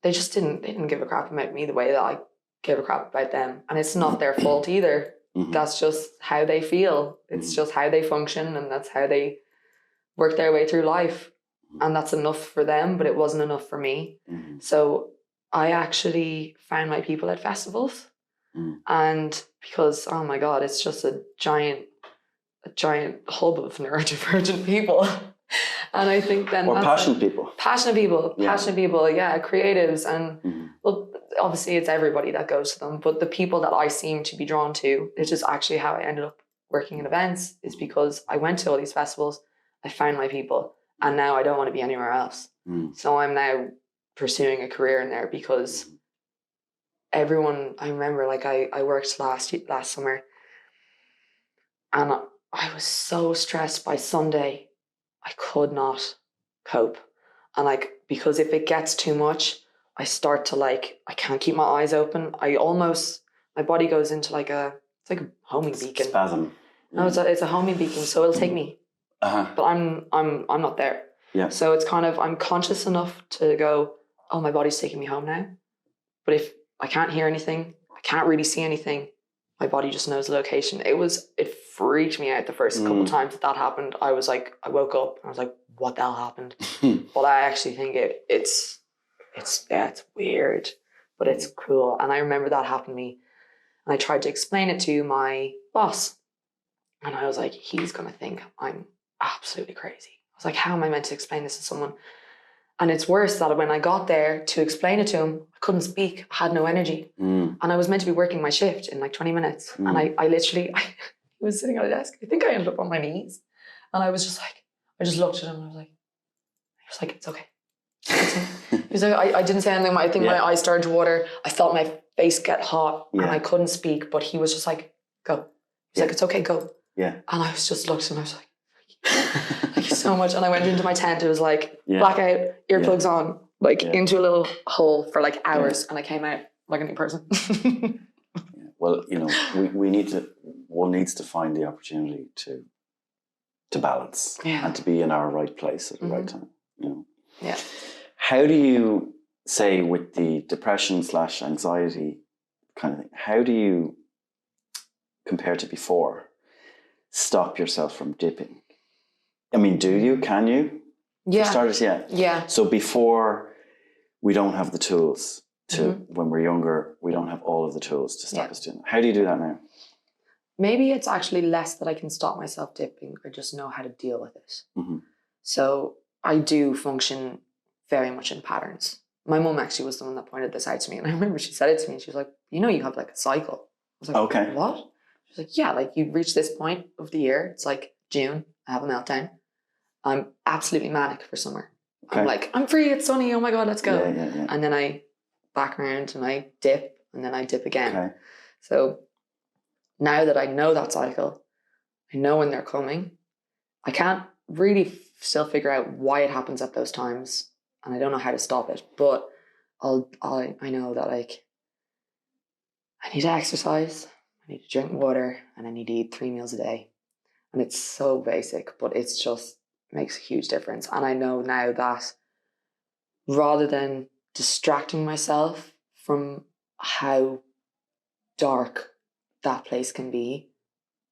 they didn't give a crap about me the way that I gave a crap about them. And it's not their fault either. That's just how they feel. It's just how they function, and that's how they work their way through life. And that's enough for them, but it wasn't enough for me. So I actually found my people at festivals. And because, oh my God, it's just a giant hub of neurodivergent people. And I think then... Or passionate people. Passionate people, creatives. And well, obviously it's everybody that goes to them, but the people that I seem to be drawn to, which is actually how I ended up working in events, is because I went to all these festivals, I found my people, and now I don't want to be anywhere else. So I'm now pursuing a career in there because everyone, I remember, like I worked last summer, and I was so stressed by Sunday, I could not cope. And because if it gets too much, I start to I can't keep my eyes open. My body goes into it's like a homing beacon. Spasm. No, it's a homing beacon, so it'll take me. But I'm not there. Yeah. So it's kind of, I'm conscious enough to go, oh, my body's taking me home now. But if I can't hear anything, I can't really see anything, my body just knows the location. It freaked me out the first couple times that happened. I was like, I woke up and I was like, what the hell happened? But I actually think it's weird, but it's cool. And I remember that happened to me. And I tried to explain it to my boss. And I was like, he's going to think I'm absolutely crazy. I was like, how am I meant to explain this to someone? And it's worse that when I got there to explain it to him, I couldn't speak. I had no energy. And I was meant to be working my shift in 20 minutes. And I literally was sitting at a desk. I think I ended up on my knees. And I was just I just looked at him and I was like, it's okay. He was like, I didn't say anything. I think my eyes started to water. I felt my face get hot and I couldn't speak. But he was just like, go. He's like, it's okay, go. Yeah. And I was just looked at him and I was like, like so much. And I went into my tent. It was like Yeah. blackout, earplugs on, like Yeah. into a little hole for like hours, and I came out like a new person. Well, you know, we need to. One needs to find the opportunity to balance and to be in our right place at the right time. You know. Yeah. How do you say with the depression / anxiety kind of thing? How do you, compared to before, stop yourself from dipping? I mean, do you? Can you? Yeah. For starters, yeah. Yeah. So before, we don't have the tools to, when we're younger, we don't have all of the tools to stop us doing that. How do you do that now? Maybe it's actually less that I can stop myself dipping. I just know how to deal with it. So I do function very much in patterns. My mum actually was the one that pointed this out to me. And I remember she said it to me and she was like, you know, you have like a cycle. I was like, okay. What? She's like, yeah, like you reach this point of the year. It's like June, I have a meltdown. I'm absolutely manic for summer. Okay. I'm like, I'm free, it's sunny, oh my God, let's go. Yeah. And then I back around and I dip and then I dip again. Okay. So now that I know that cycle, I know when they're coming. I can't really still figure out why it happens at those times, and I don't know how to stop it. But I know that like I need to exercise, I need to drink water, and I need to eat 3 meals a day. And it's so basic, but it's just makes a huge difference. And I know now that rather than distracting myself from how dark that place can be,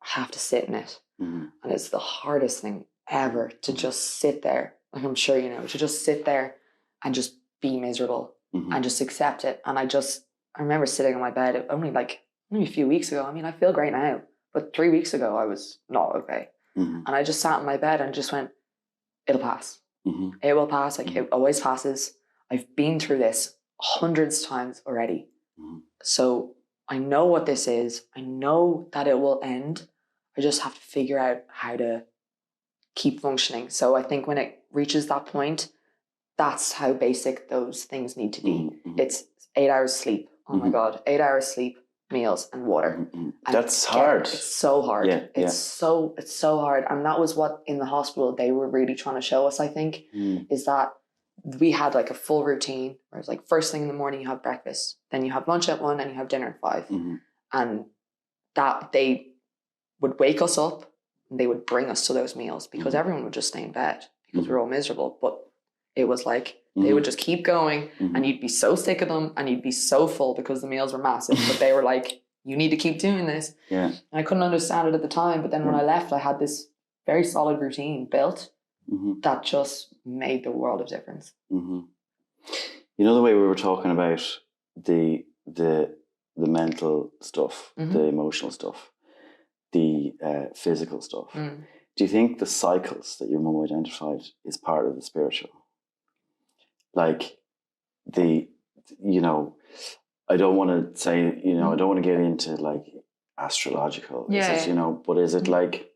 I have to sit in it. And it's the hardest thing ever to just sit there. Like I'm sure you know, to just sit there and just be miserable and just accept it. And I remember sitting on my bed only a few weeks ago. I mean, I feel great now, but 3 weeks ago I was not okay. And I just sat in my bed and just went, it'll pass. It will pass. Like it always passes. I've been through this hundreds of times already. So I know what this is. I know that it will end. I just have to figure out how to keep functioning. So I think when it reaches that point, that's how basic those things need to be. It's 8 hours sleep. Oh my God, 8 hours sleep, meals and water. And that's hard. It's so hard. It's so hard. And that was what in the hospital they were really trying to show us, I think, is that we had like a full routine where it's like first thing in the morning you have breakfast, then you have lunch at 1 and you have dinner at 5. And that they would wake us up and they would bring us to those meals because everyone would just stay in bed because we were all miserable. But it was like they would just keep going and you'd be so sick of them and you'd be so full because the meals were massive. But they were like, you need to keep doing this. And I couldn't understand it at the time. But then when I left, I had this very solid routine built that just made the world of difference. You know, the way we were talking about the mental stuff, the emotional stuff, the physical stuff. Do you think the cycles that your mum identified is part of the spiritual? Like you know, I don't want to say, you know, I don't want to get into like astrological, you know, but is it like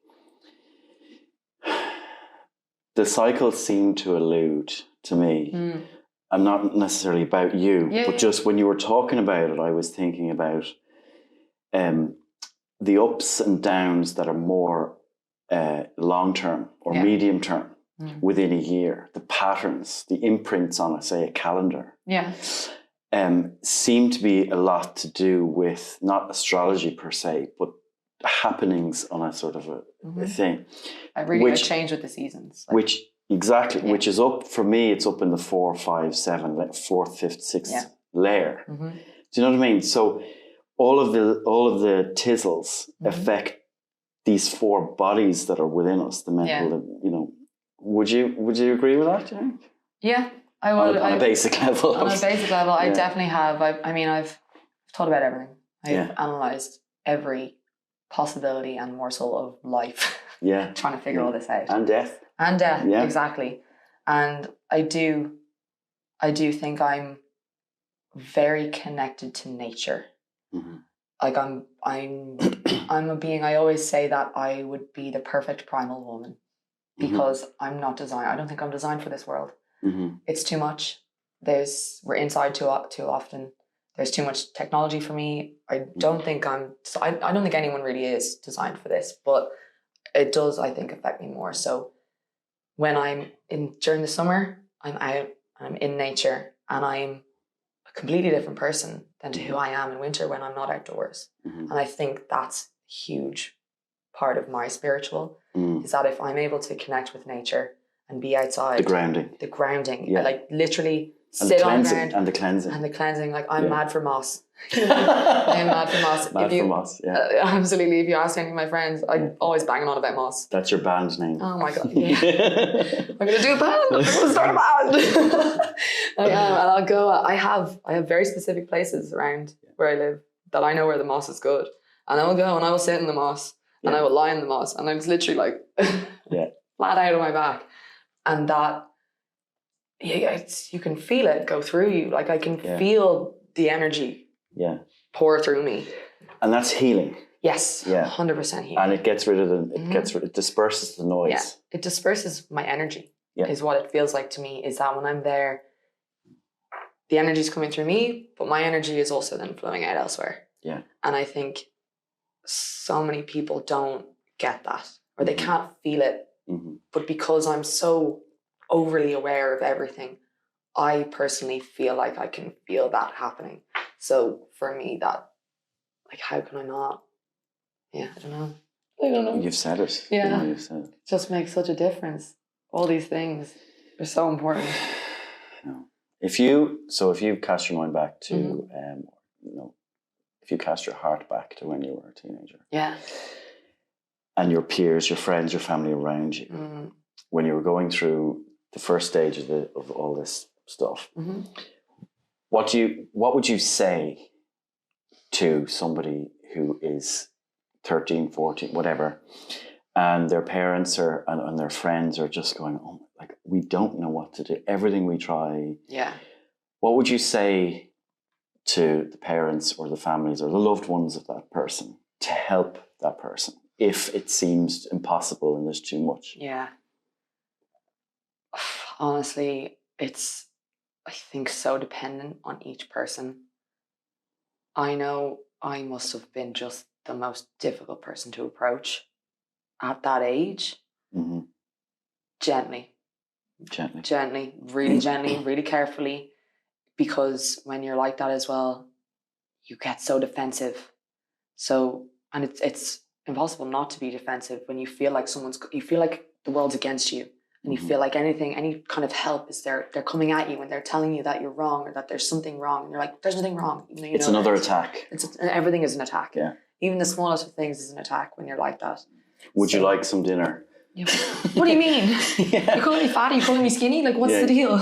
the cycles seem to allude to me? I'm not necessarily about you, but just when you were talking about it, I was thinking about the ups and downs that are more long-term or medium-term within a year, the patterns, the imprints on, say, a calendar, seem to be a lot to do with not astrology per se, but happenings on a sort of a thing. I really change with the seasons. Like, which is up, for me, it's up in the 4, 5, 7, like 4th, 5th, 6th layer. Do you know what I mean? So all of the tizzles affect these 4 bodies that are within us, the mental, you know. Would you agree with that, do you think? Yeah, I would. On a basic level. On a basic level, I definitely have. I've thought about everything. I've analysed every possibility and morsel of life. Trying to figure all this out. And death. And death, exactly. And I do think I'm very connected to nature. Like I'm a being. I always say that I would be the perfect primal woman because I'm not designed. I don't think I'm designed for this world. It's too much. We're inside too often. There's too much technology for me. I don't think I don't think anyone really is designed for this. But it does, I think, affect me more. So when during the summer, I'm out and I'm in nature and I'm a completely different person than to who I am in winter when I'm not outdoors. And I think that's a huge part of my spiritual is that if I'm able to connect with nature and be outside. The grounding. Yeah. I like literally and sit on the ground. And the cleansing. And the cleansing. Like I'm mad for moss. I'm mad for moss. Mad for moss, yeah. Absolutely. If you ask any of my friends, I'm always banging on about moss. That's your band name. Oh my God. Yeah. I'm going to do a band. I'm going to start a band. And I'll go. I have very specific places around where I live that I know where the moss is good. And I will go and I will sit in the moss and I will lie in the moss. And I'm literally like flat out on my back. And that, you can feel it go through you. Like I can feel the energy pour through me. And that's healing. Yes, 100% healing. And it gets rid of it disperses the noise. Yeah, it disperses my energy is what it feels like to me, is that when I'm there, the energy is coming through me, but my energy is also then flowing out elsewhere. Yeah. And I think so many people don't get that, or they can't feel it. But because I'm so overly aware of everything, I personally feel like I can feel that happening. So for me, that, like, how can I not? Yeah, I don't know. You've said it. Yeah. You've said it. It just makes such a difference. All these things are so important. If you cast your mind back to, if you cast your heart back to when you were a teenager. Yeah. And your peers, your friends, your family around you, when you were going through the first stage of all this stuff, what would you say to somebody who is 13, 14, whatever, and their parents and their friends are just going, oh, like, we don't know what to do. Everything we try. Yeah. What would you say to the parents or the families or the loved ones of that person to help that person if it seems impossible and there's too much? Yeah. Honestly, it's, I think, so dependent on each person. I know I must have been just the most difficult person to approach at that age. Gently, really gently, really carefully, because when you're like that as well, you get so defensive. So, and it's impossible not to be defensive when you feel like you feel like the world's against you, and you feel like any kind of help is they're coming at you and they're telling you that you're wrong or that there's something wrong, and you're like, there's nothing wrong. Even though you it's know another attack. Everything is an attack. Yeah. Even the smallest of things is an attack when you're like that. Would you like some dinner? Yeah. What do you mean? You're calling me fat? Are you calling me skinny? Like, what's the deal?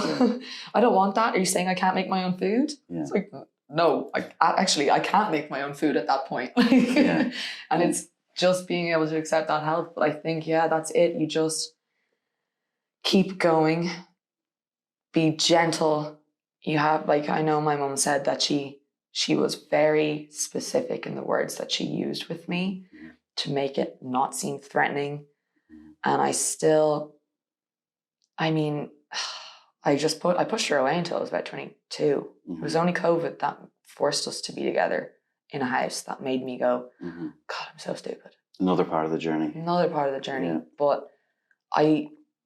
I don't want that. Are you saying I can't make my own food? Yeah. It's like, no, I can't make my own food at that point. And it's just being able to accept that help. But I think, that's it. You just keep going. Be gentle. You have, like, I know my mom said that she was very specific in the words that she used with me to make it not seem threatening. And I pushed her away until I was about 22. It was only COVID that forced us to be together in a house that made me go, God, I'm so stupid. Another part of the journey. Yeah. But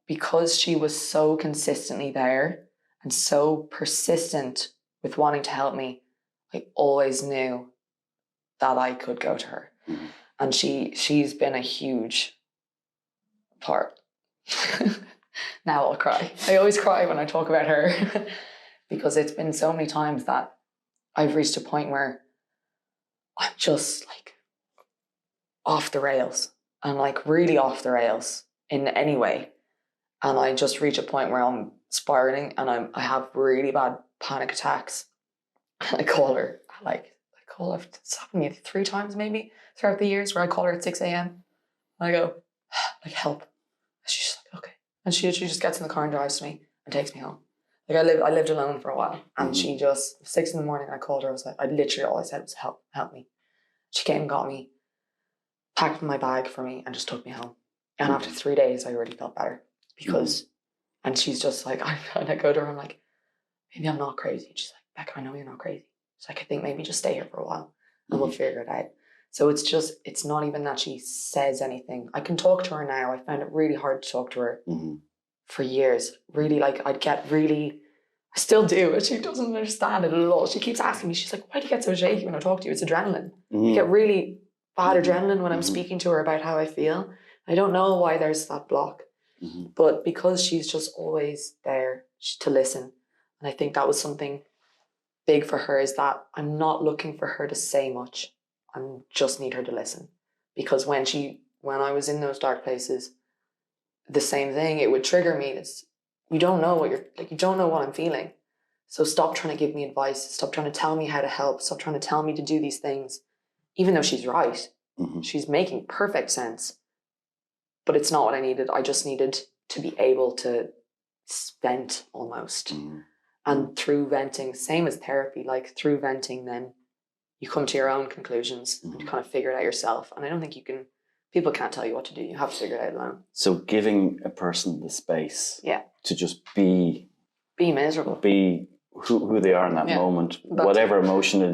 because she was so consistently there and so persistent with wanting to help me, I always knew that I could go to her. And she's been a huge part. Now I'll cry. I always cry when I talk about her because it's been so many times that I've reached a point where I'm just like off the rails. I'm like really off the rails in any way. And I just reach a point where I'm spiraling and I have really bad panic attacks. I call her, it's happened to me 3 times maybe throughout the years where I call her at 6 a.m. and I go, like, help. And she's just like, okay. And she just gets in the car and drives to me and takes me home. Like I lived alone for a while, and she just 6 a.m. I called her. I was like, all I said was help me. She came and got me, packed my bag for me, and just took me home. And after 3 days, I already felt better because, and she's just like, and I go to her, I'm like, maybe I'm not crazy. And she's like, Becca, I know you're not crazy. So I think maybe just stay here for a while and we'll figure it out. So it's not even that she says anything. I can talk to her now. I found it really hard to talk to her for years. Really, like, I still do, but she doesn't understand it at all. She keeps asking me, she's like, why do you get so shaky when I talk to you? It's adrenaline. I get really bad adrenaline when I'm speaking to her about how I feel. I don't know why there's that block. But because she's just always there to listen. And I think that was something big for her, is that I'm not looking for her to say much. I just need her to listen. Because when I was in those dark places, the same thing, it would trigger me. You don't know what you don't know what I'm feeling. So stop trying to give me advice. Stop trying to tell me how to help. Stop trying to tell me to do these things. Even though she's right. She's making perfect sense. But it's not what I needed. I just needed to be able to vent almost. And through venting, same as therapy, like through venting, then you come to your own conclusions and you kind of figure it out yourself. And I don't think people can't tell you what to do. You have to figure it out alone. So giving a person the space to just be miserable, be who they are in that moment, whatever emotion it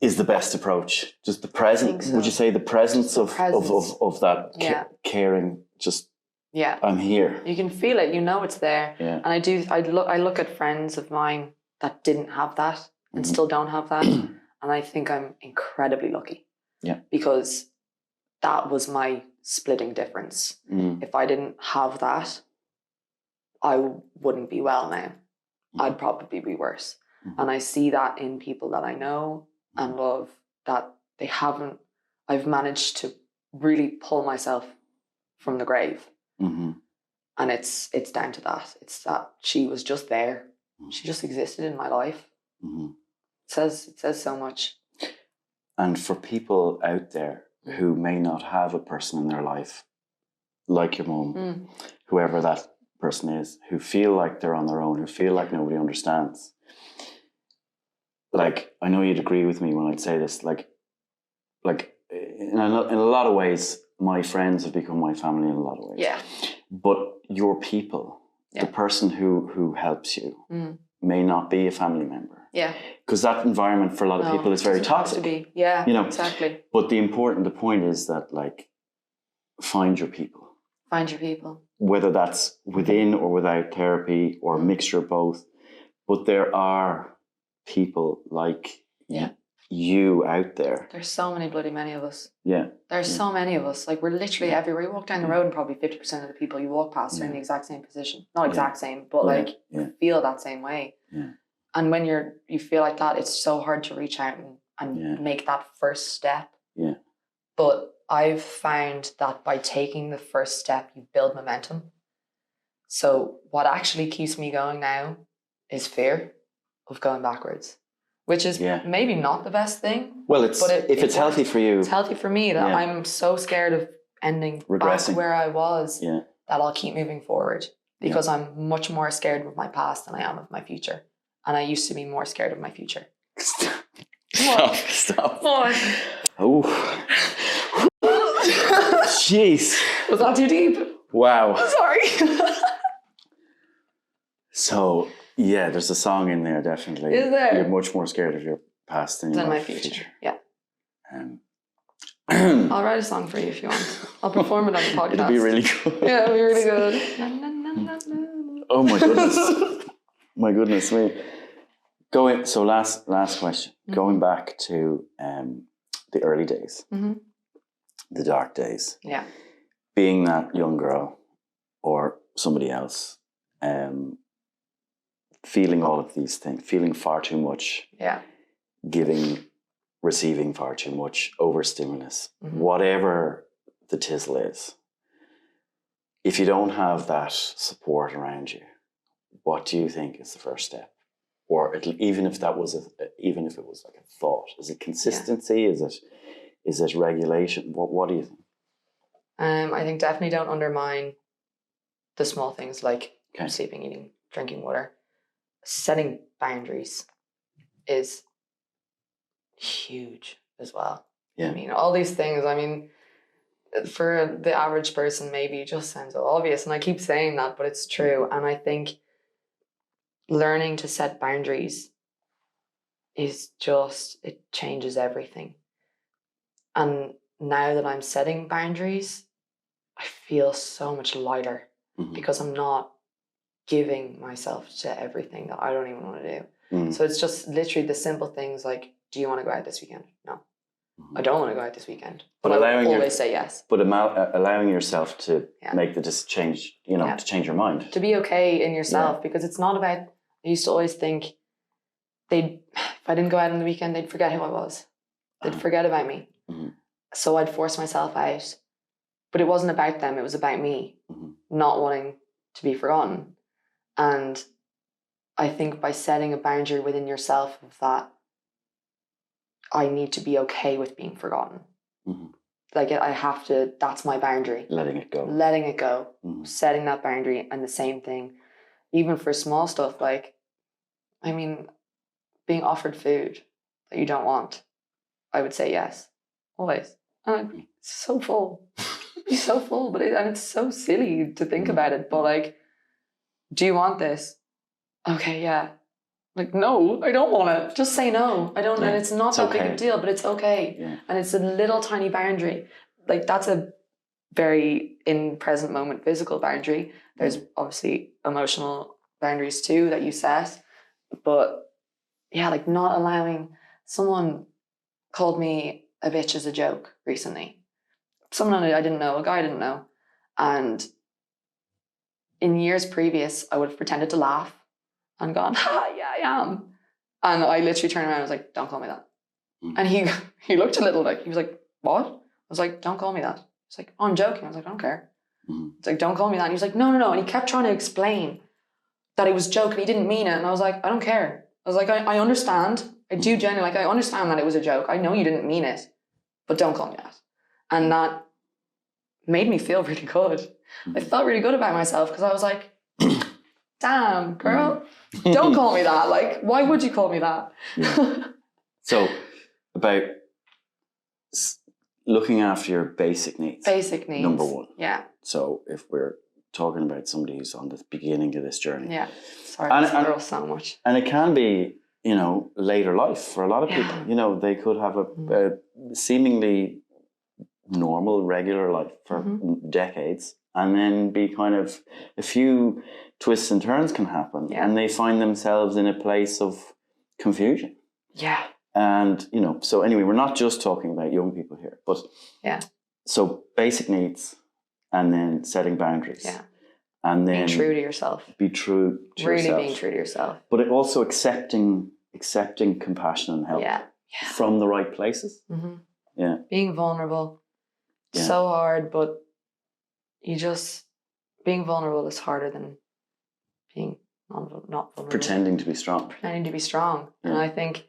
is the best approach. Just the presence. So. Would you say the presence of that caring? Just I'm here. You can feel it. You know it's there. Yeah. And I look at friends of mine that didn't have that and still don't have that, and I think I'm incredibly lucky. Yeah. Because that was my splitting difference. If I didn't have that, I wouldn't be well now. I'd probably be worse. And I see that in people that I know and love, that they haven't. I've managed to really pull myself from the grave. And it's down to that. It's that she was just there. She just existed in my life. It says so much. And for people out there who may not have a person in their life, like your mum, whoever that person is, who feel like they're on their own, who feel like nobody understands. Like, I know you'd agree with me when I'd say this, like in a lot of ways, my friends have become my family in a lot of ways. Yeah. But your people, the person who helps you, may not be a family member. Yeah. Because that environment for a lot of people is very toxic. To be. Yeah, exactly. But the point is that, like, find your people. Find your people. Whether that's within or without therapy or a mixture of both. But there are people like you out there. There's so many of us. Yeah. There's so many of us. Like, we're literally everywhere. You walk down the road and probably 50% of the people you walk past are in the exact same position. Not exact same, but you feel that same way. Yeah. And when you feel like that, it's so hard to reach out and make that first step. Yeah. But I've found that by taking the first step, you build momentum. So what actually keeps me going now is fear of going backwards, which is maybe not the best thing. Well, if it's healthy for you. It's healthy for me that I'm so scared of ending regressing back where I was that I'll keep moving forward, because I'm much more scared of my past than I am of my future. And I used to be more scared of my future. Stop. What? Oh. Jeez. Was that too deep? Wow. Sorry. So, there's a song in there, definitely. Is there? You're much more scared of your past than my future. Yeah. I'll I'll write a song for you if you want. I'll perform it on the podcast. It'll be really good. Yeah, it'll be really good. Na, na, na, na, na. Oh my goodness. My goodness me. So last question. Going back to the early days, the dark days. Yeah. Being that young girl or somebody else, feeling all of these things, feeling far too much. Yeah. Receiving far too much, overstimulus, whatever the tizzle is. If you don't have that support around you, what do you think is the first step? Or even if it was like a thought, is it consistency? Yeah. Is it regulation? What do you think? I think definitely don't undermine the small things like sleeping, eating, drinking water. Setting boundaries is huge as well. Yeah. I mean, all these things, for the average person, maybe it just sounds so obvious. And I keep saying that, but it's true. And I think learning to set boundaries is it changes everything. And now that I'm setting boundaries, I feel so much lighter because I'm not giving myself to everything that I don't even want to do. So it's just literally the simple things like, do you want to go out this weekend? No. I don't want to go out this weekend. But I always say yes. But allowing yourself to make the change, to change your mind. To be okay in yourself, because it's not about, I used to always think if I didn't go out on the weekend, they'd forget who I was. They'd forget about me. So I'd force myself out. But it wasn't about them, it was about me not wanting to be forgotten. And I think by setting a boundary within yourself of that, I need to be okay with being forgotten. Like I have to, that's my boundary. Letting it go. Setting that boundary. And the same thing, even for small stuff, like, I mean, being offered food that you don't want, I would say yes, always. And I'd be so full. I'd be so full, but it's so silly to think about it. But like, do you want this? Okay, yeah. Like, no, I don't want it. Just say no. I don't, and it's not that big a deal, but it's okay. Yeah. And it's a little tiny boundary. Like, that's a very in present moment physical boundary. There's obviously emotional boundaries too that you set. But yeah, like not allowing, someone called me a bitch as a joke recently. Someone I didn't know, a guy I didn't know. And in years previous, I would have pretended to laugh and gone, yeah, I am. And I literally turned around and was like, don't call me that. And he looked a little like, he was like, what? I was like, don't call me that. He's like, oh, I'm joking. I was like, I don't care. It's like, don't call me that. And he was like, no. And he kept trying to explain that it was a joke and he didn't mean it. And I was like, I don't care. I was like, I understand. I do genuinely, like, I understand that it was a joke. I know you didn't mean it, but don't call me that. And that made me feel really good. I felt really good about myself because I was like, damn, girl, don't call me that. Like, why would you call me that? So, about looking after your basic needs. Basic needs. Number one. Yeah. So, if we're talking about somebody who's on the beginning of this journey. Yeah. Sorry, I squirrel so much. And it can be, later life for a lot of people. They could have a seemingly normal, regular life for decades, and then be kind of a few twists and turns can happen, and they find themselves in a place of confusion. Yeah. And, so anyway, we're not just talking about young people here, but so basic needs and then setting boundaries. Yeah. And then being true to yourself. Be true to yourself. Really being true to yourself. But it also accepting compassion and help from the right places. Yeah. Being vulnerable. So hard, but being vulnerable is harder than being not vulnerable. Pretending to be strong. Yeah. And I think,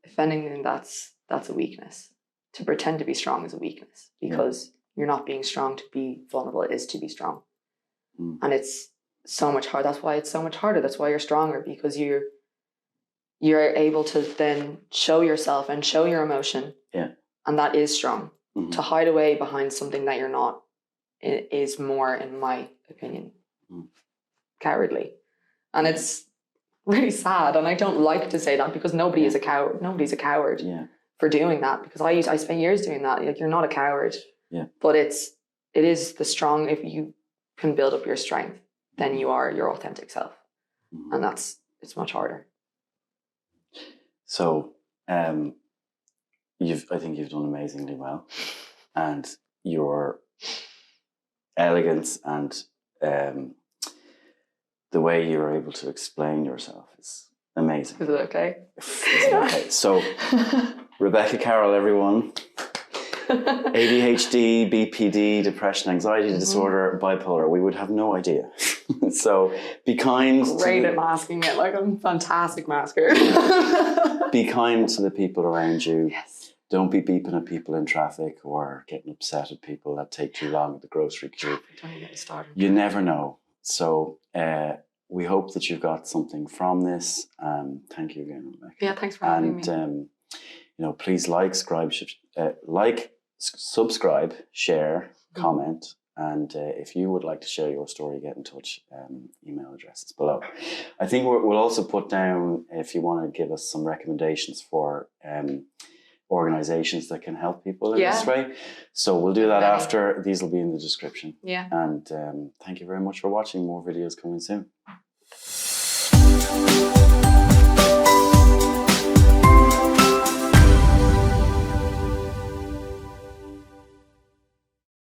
if anything, that's a weakness. To pretend to be strong is a weakness because you're not being strong. To be vulnerable is to be strong. And it's so much harder. That's why it's so much harder. That's why you're stronger, because you're able to then show yourself and show your emotion. Yeah. And that is strong. To hide away behind something that you're not is more, in my opinion, cowardly. And it's really sad. And I don't like to say that because nobody is a coward. Nobody's a coward for doing that, because I spent years doing that. Like, you're not a coward. Yeah. But it is the strong, if you can build up your strength, then you are your authentic self. And it's much harder. So, I think you've done amazingly well, and your elegance and the way you're able to explain yourself is amazing. Is it okay? It's okay. So, Rebecca Carroll, everyone. ADHD, BPD, depression, anxiety disorder, bipolar. We would have no idea. So be kind. Great at masking it. Like, I'm a fantastic masker. Be kind to the people around you. Yes. Don't be beeping at people in traffic or getting upset at people that take too long at the grocery queue. Don't even get me started. You never know. So we hope that you've got something from this. Thank you again, Rebecca. Yeah, thanks for having me. And please subscribe, share, comment. And if you would like to share your story, get in touch. Email addresses below. I think we'll also put down, if you want to give us some recommendations for organizations that can help people in this Yeah. way. So we'll do that Many. after. These will be in the description. Yeah. And thank you very much for watching. More videos coming soon.